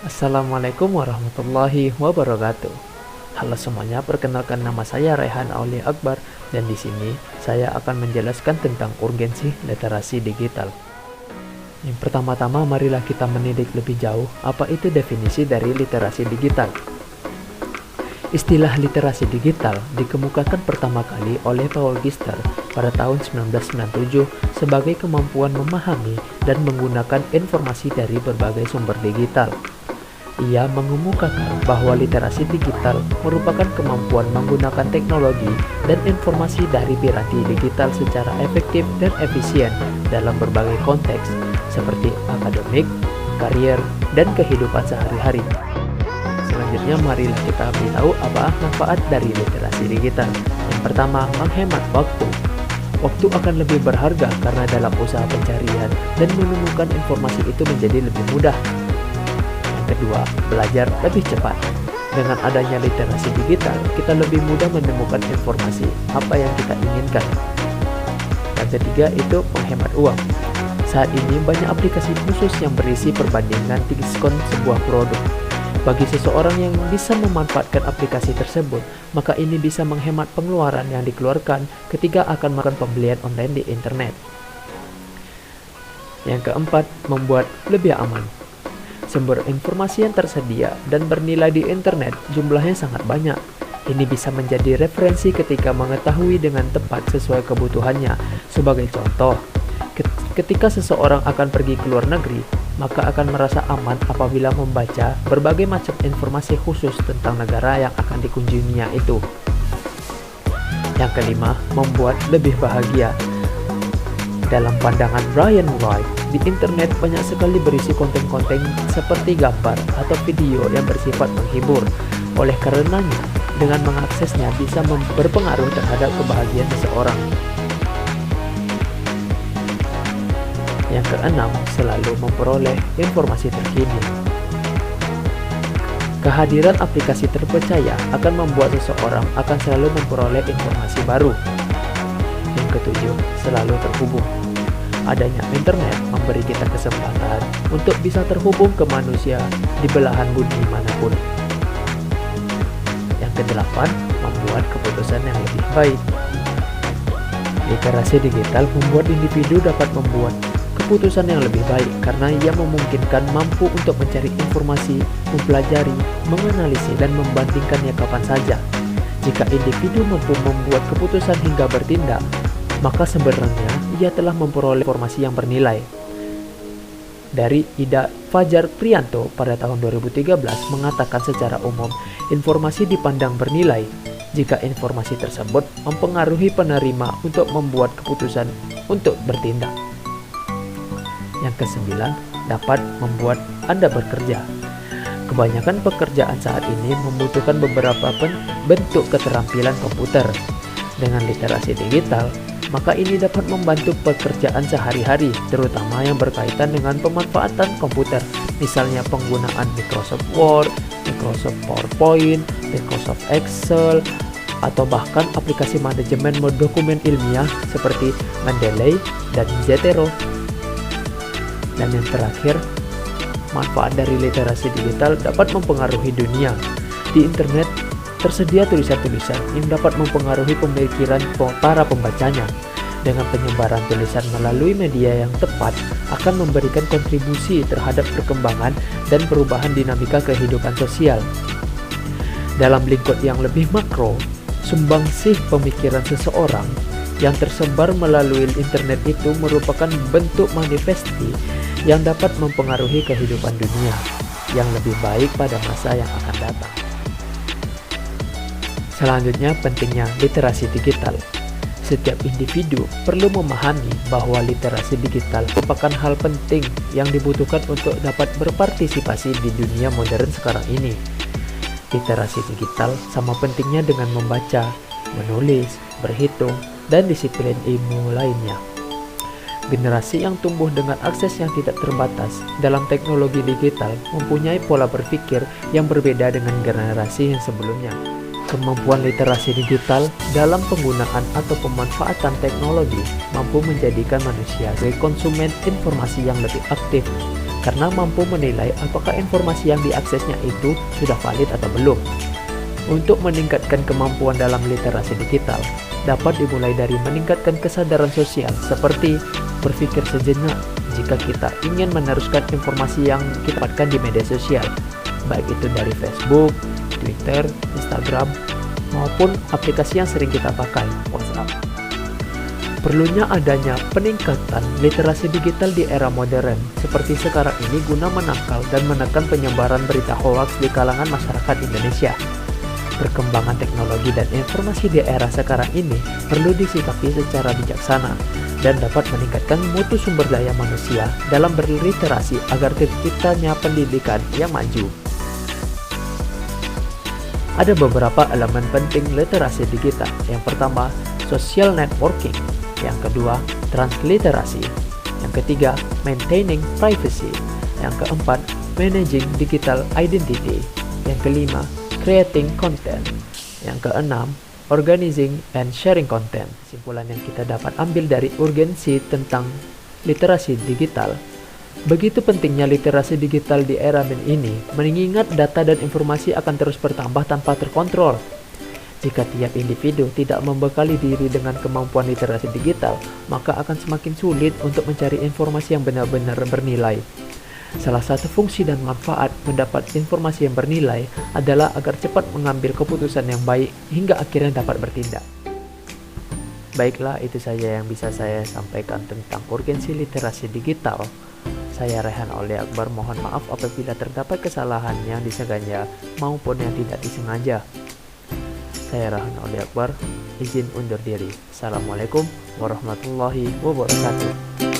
Assalamualaikum warahmatullahi wabarakatuh. Halo semuanya, perkenalkan nama saya Rehan Aulia Akbar dan di sini saya akan menjelaskan tentang urgensi literasi digital. Yang pertama-tama marilah kita menilik lebih jauh apa itu definisi dari literasi digital. Istilah literasi digital dikemukakan pertama kali oleh Paul Gister pada tahun 1997 sebagai kemampuan memahami dan menggunakan informasi dari berbagai sumber digital. Ia mengemukakan bahwa literasi digital merupakan kemampuan menggunakan teknologi dan informasi dari piranti digital secara efektif dan efisien dalam berbagai konteks seperti akademik, karier, dan kehidupan sehari-hari. Selanjutnya marilah kita beritahu apa manfaat dari literasi digital. Yang pertama, menghemat waktu. Waktu akan lebih berharga karena dalam usaha pencarian dan menemukan informasi itu menjadi lebih mudah. Yang kedua, belajar lebih cepat. Dengan adanya literasi digital, kita lebih mudah menemukan informasi apa yang kita inginkan. Yang ketiga itu menghemat uang. Saat ini banyak aplikasi khusus yang berisi perbandingan diskon sebuah produk. Bagi seseorang yang bisa memanfaatkan aplikasi tersebut, maka ini bisa menghemat pengeluaran yang dikeluarkan ketika akan melakukan pembelian online di internet. Yang keempat, membuat lebih aman. Sumber informasi yang tersedia dan bernilai di internet jumlahnya sangat banyak. Ini bisa menjadi referensi ketika mengetahui dengan tepat sesuai kebutuhannya. Sebagai contoh, ketika seseorang akan pergi ke luar negeri, maka akan merasa aman apabila membaca berbagai macam informasi khusus tentang negara yang akan dikunjunginya itu. Yang kelima, membuat lebih bahagia. Dalam pandangan Brian Wright, di internet banyak sekali berisi konten-konten seperti gambar atau video yang bersifat menghibur. Oleh karenanya, dengan mengaksesnya bisa berpengaruh terhadap kebahagiaan seseorang. Yang keenam, selalu memperoleh informasi terkini. Kehadiran aplikasi terpercaya akan membuat seseorang akan selalu memperoleh informasi baru. Yang ketujuh, selalu terhubung. Adanya internet memberi kita kesempatan untuk bisa terhubung ke manusia di belahan bumi manapun. Yang kedelapan, membuat keputusan yang lebih baik. Literasi digital membuat individu dapat membuat keputusan yang lebih baik karena ia memungkinkan mampu untuk mencari informasi, mempelajari, menganalisis, dan membandingkannya kapan saja. Jika individu mampu membuat keputusan hingga bertindak, maka sebenarnya ia telah memperoleh informasi yang bernilai. Dari Ida Fajar Prianto pada tahun 2013 mengatakan secara umum, informasi dipandang bernilai jika informasi tersebut mempengaruhi penerima untuk membuat keputusan untuk bertindak. Yang kesembilan, dapat membuat Anda bekerja. Kebanyakan pekerjaan saat ini membutuhkan beberapa bentuk keterampilan komputer. Dengan literasi digital, maka ini dapat membantu pekerjaan sehari-hari, terutama yang berkaitan dengan pemanfaatan komputer, misalnya penggunaan Microsoft Word, Microsoft PowerPoint, Microsoft Excel, atau bahkan aplikasi manajemen dokumen ilmiah seperti Mendeley dan Zotero. Dan yang terakhir, manfaat dari literasi digital dapat mempengaruhi dunia. Di internet tersedia tulisan-tulisan yang dapat mempengaruhi pemikiran para pembacanya. Dengan penyebaran tulisan melalui media yang tepat akan memberikan kontribusi terhadap perkembangan dan perubahan dinamika kehidupan sosial. Dalam lingkup yang lebih makro, sumbangsih pemikiran seseorang yang tersebar melalui internet itu merupakan bentuk manifesti yang dapat mempengaruhi kehidupan dunia yang lebih baik pada masa yang akan datang. Selanjutnya, pentingnya literasi digital. Setiap individu perlu memahami bahwa literasi digital merupakan hal penting yang dibutuhkan untuk dapat berpartisipasi di dunia modern sekarang ini. Literasi digital sama pentingnya dengan membaca, menulis, berhitung, dan disiplin ilmu lainnya. Generasi yang tumbuh dengan akses yang tidak terbatas dalam teknologi digital mempunyai pola berpikir yang berbeda dengan generasi yang sebelumnya. Kemampuan literasi digital dalam penggunaan atau pemanfaatan teknologi mampu menjadikan manusia sebagai konsumen informasi yang lebih aktif karena mampu menilai apakah informasi yang diaksesnya itu sudah valid atau belum. Untuk meningkatkan kemampuan dalam literasi digital, dapat dimulai dari meningkatkan kesadaran sosial seperti berpikir sejenak jika kita ingin meneruskan informasi yang kita dapatkan di media sosial, baik itu dari Facebook, Twitter, Instagram, maupun aplikasi yang sering kita pakai, WhatsApp. Perlunya adanya peningkatan literasi digital di era modern seperti sekarang ini guna menangkal dan menekan penyebaran berita hoaks di kalangan masyarakat Indonesia. Perkembangan teknologi dan informasi di era sekarang ini perlu disikapi secara bijaksana dan dapat meningkatkan mutu sumber daya manusia dalam berliterasi agar terciptanya pendidikan yang maju. Ada beberapa elemen penting literasi digital. Yang pertama, social networking. Yang kedua, transliterasi. Yang ketiga, maintaining privacy. Yang keempat, managing digital identity. Yang kelima, creating content. Yang keenam, organizing and sharing content. Kesimpulan yang kita dapat ambil dari urgensi tentang literasi digital. Begitu pentingnya literasi digital di era ini, mengingat data dan informasi akan terus bertambah tanpa terkontrol. Jika tiap individu tidak membekali diri dengan kemampuan literasi digital, maka akan semakin sulit untuk mencari informasi yang benar-benar bernilai. Salah satu fungsi dan manfaat mendapat informasi yang bernilai adalah agar cepat mengambil keputusan yang baik hingga akhirnya dapat bertindak. Baiklah, itu saja yang bisa saya sampaikan tentang urgensi literasi digital. Saya Rehan Aulia Akbar, mohon maaf apabila terdapat kesalahan yang disengaja maupun yang tidak disengaja. Saya Rehan Aulia Akbar, izin undur diri. Assalamualaikum warahmatullahi wabarakatuh.